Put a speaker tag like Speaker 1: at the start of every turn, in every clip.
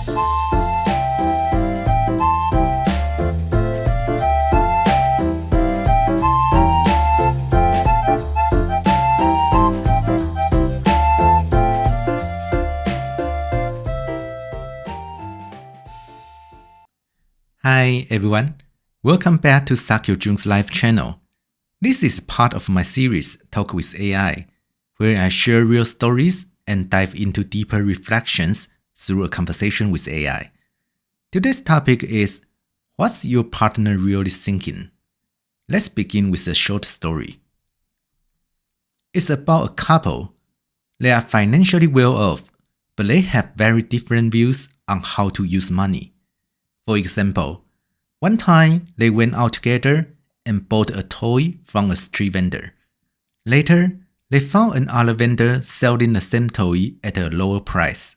Speaker 1: Hi everyone, welcome back to Sakyo Jun's live channel. This is part of my series Talk with AI, where I share real stories and dive into deeper reflections through a conversation with AI. Today's topic is, what's your partner really thinking? Let's begin with a short story. It's about a couple. They are financially well off, but they have very different views on how to use money. For example, one time they went out together and bought a toy from a street vendor. Later, they found another vendor selling the same toy at a lower price.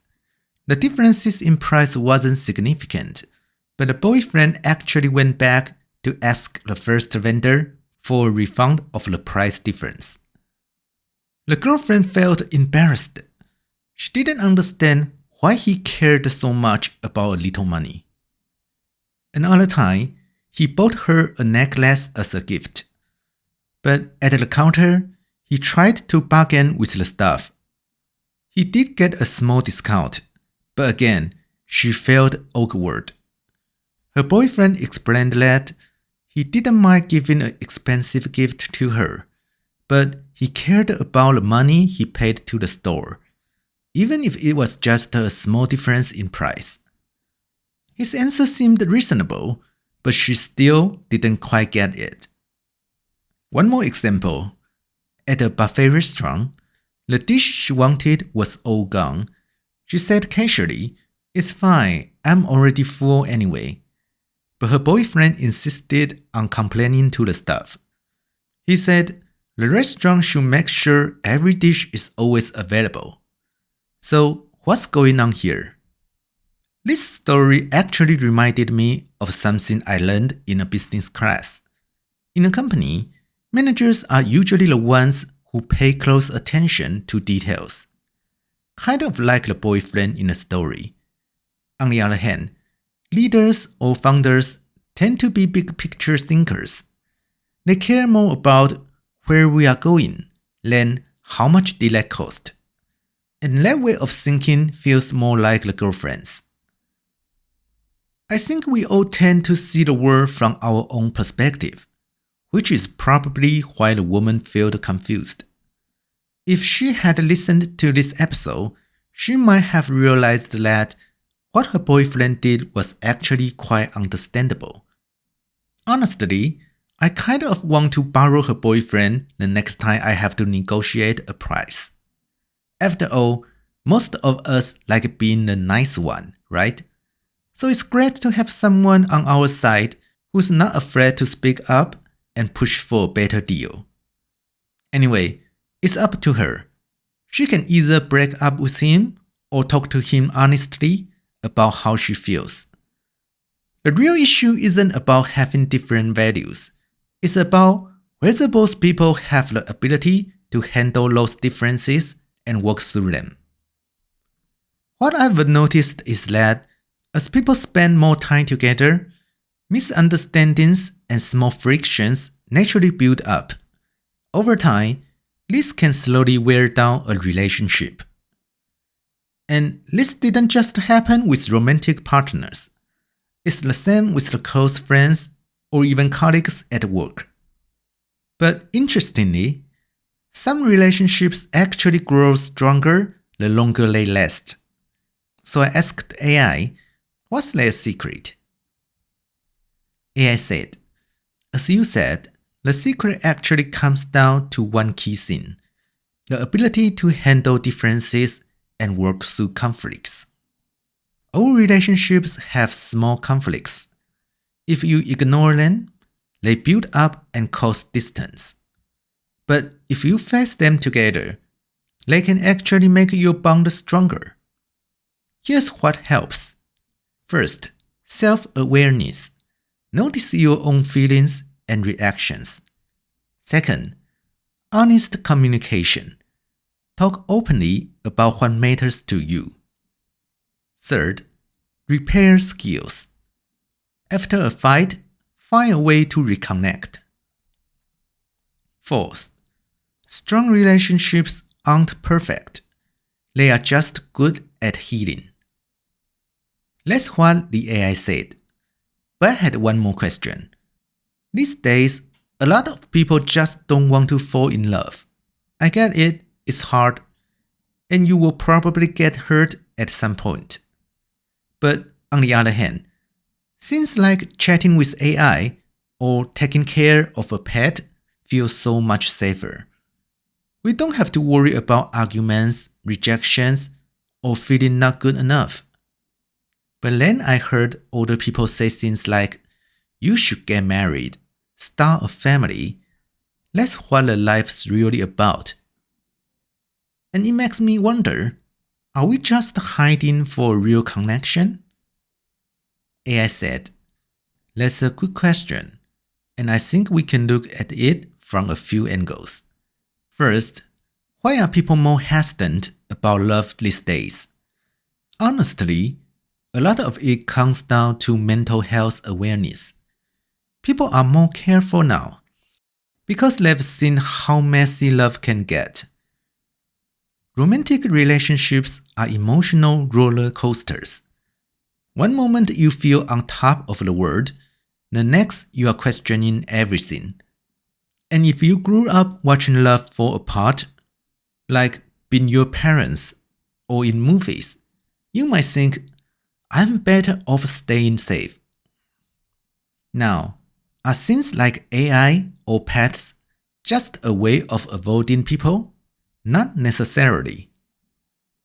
Speaker 1: The differences in price wasn't significant, but the boyfriend actually went back to ask the first vendor for a refund of the price difference. The girlfriend felt embarrassed. She didn't understand why he cared so much about a little money. Another time, he bought her a necklace as a gift. But at the counter, he tried to bargain with the staff. He did get a small discount, but again, she felt awkward. Her boyfriend explained that he didn't mind giving an expensive gift to her, but he cared about the money he paid to the store, even if it was just a small difference in price. His answer seemed reasonable, but she still didn't quite get it. One more example. At a buffet restaurant, the dish she wanted was all gone. She said casually, "It's fine, I'm already full anyway." But her boyfriend insisted on complaining to the staff. He said the restaurant should make sure every dish is always available. So, what's going on here? This story actually reminded me of something I learned in a business class. In a company, managers are usually the ones who pay close attention to details, kind of like the boyfriend in the story. On the other hand, leaders or founders tend to be big picture thinkers. They care more about where we are going than how much did that cost. And that way of thinking feels more like the girlfriend's. I think we all tend to see the world from our own perspective, which is probably why the woman felt confused. If she had listened to this episode, she might have realized that what her boyfriend did was actually quite understandable. Honestly, I kind of want to borrow her boyfriend the next time I have to negotiate a price. After all, most of us like being the nice one, right? So it's great to have someone on our side who's not afraid to speak up and push for a better deal. Anyway, it's up to her. She can either break up with him or talk to him honestly about how she feels. The real issue isn't about having different values. It's about whether both people have the ability to handle those differences and work through them. What I've noticed is that as people spend more time together, misunderstandings and small frictions naturally build up. Over time, this can slowly wear down a relationship. And this didn't just happen with romantic partners. It's the same with the close friends or even colleagues at work. But interestingly, some relationships actually grow stronger the longer they last. So I asked AI, what's their secret? AI said, as you said, the secret actually comes down to one key thing: the ability to handle differences and work through conflicts. All relationships have small conflicts. If you ignore them, they build up and cause distance. But if you face them together, they can actually make your bond stronger. Here's what helps. First, self-awareness. Notice your own feelings and reactions. Second, honest communication. Talk openly about what matters to you. Third, repair skills. After a fight, find a way to reconnect. Fourth, strong relationships aren't perfect. They are just good at healing. That's what the AI said. But I had one more question. These days, a lot of people just don't want to fall in love. I get it, it's hard, and you will probably get hurt at some point. But on the other hand, things like chatting with AI or taking care of a pet feels so much safer. We don't have to worry about arguments, rejections, or feeling not good enough. But then I heard older people say things like, you should get married, start a family. That's what the life's really about. And it makes me wonder, are we just hiding for a real connection? AI said, that's a good question, and I think we can look at it from a few angles. First, why are people more hesitant about love these days? Honestly, a lot of it comes down to mental health awareness. People are more careful now because they've seen how messy love can get. Romantic relationships are emotional roller coasters. One moment you feel on top of the world, the next you are questioning everything. And if you grew up watching love fall apart, like being your parents or in movies, you might think, I'm better off staying safe. Now, are things like AI or pets just a way of avoiding people? Not necessarily.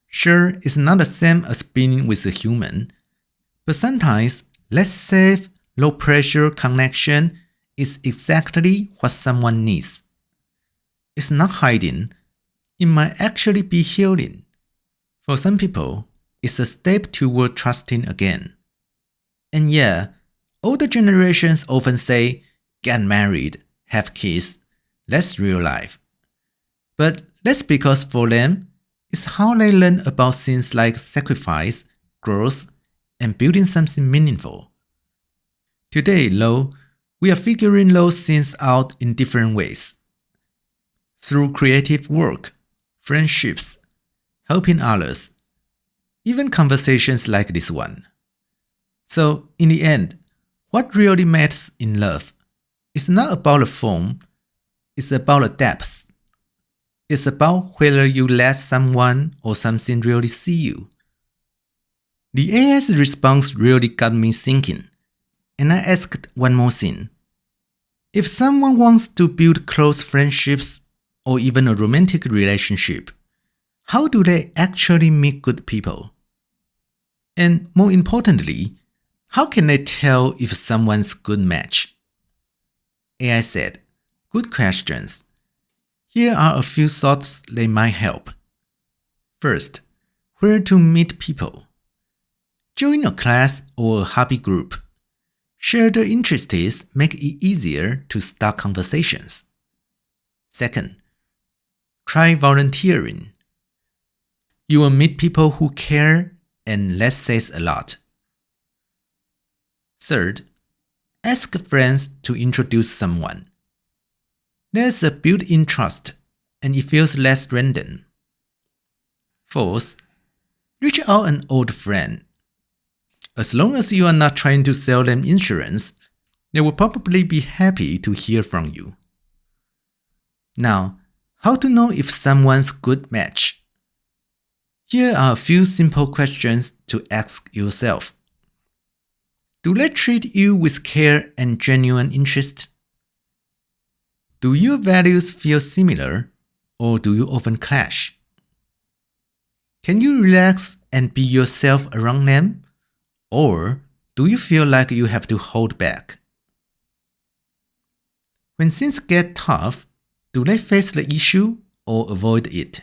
Speaker 1: Sure, it's not the same as being with a human, but sometimes less safe, low-pressure connection is exactly what someone needs. It's not hiding. It might actually be healing. For some people, it's a step toward trusting again. And yeah, older generations often say, get married, have kids, that's real life. But that's because for them, it's how they learn about things like sacrifice, growth, and building something meaningful. Today, though, we are figuring those things out in different ways. Through creative work, friendships, helping others, even conversations like this one. So, in the end, what really matters in love is not about the form, it's about the depth. It's about whether you let someone or something really see you. The AI's response really got me thinking, and I asked one more thing. If someone wants to build close friendships or even a romantic relationship, how do they actually meet good people? And more importantly, how can they tell if someone's a good match? AI said, good questions. Here are a few thoughts that might help. First, where to meet people. Join a class or a hobby group. Shared interests make it easier to start conversations. Second, try volunteering. You will meet people who care, and that says a lot. Third, ask friends to introduce someone. There's a built-in trust, and it feels less random. Fourth, reach out an old friend. As long as you are not trying to sell them insurance, they will probably be happy to hear from you. Now, how to know if someone's a good match? Here are a few simple questions to ask yourself. Do they treat you with care and genuine interest? Do your values feel similar, or do you often clash? Can you relax and be yourself around them? Or do you feel like you have to hold back? When things get tough, do they face the issue or avoid it?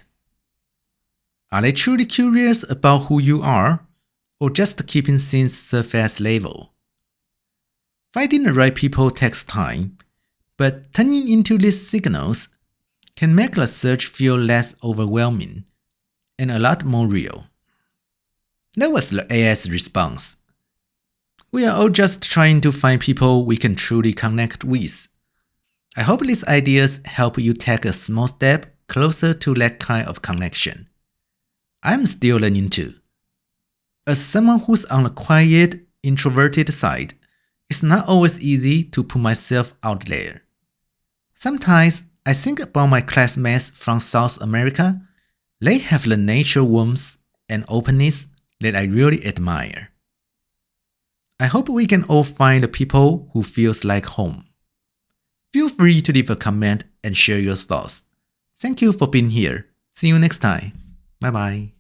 Speaker 1: Are they truly curious about who you are, or just keeping things surface level? Finding the right people takes time, but turning into these signals can make the search feel less overwhelming and a lot more real. That was the AI's response. We are all just trying to find people we can truly connect with. I hope these ideas help you take a small step closer to that kind of connection. I'm still learning too. As someone who's on the quiet, introverted side, it's not always easy to put myself out there. Sometimes I think about my classmates from South America. They have the natural warmth and openness that I really admire. I hope we can all find the people who feels like home. Feel free to leave a comment and share your thoughts. Thank you for being here. See you next time. Bye bye.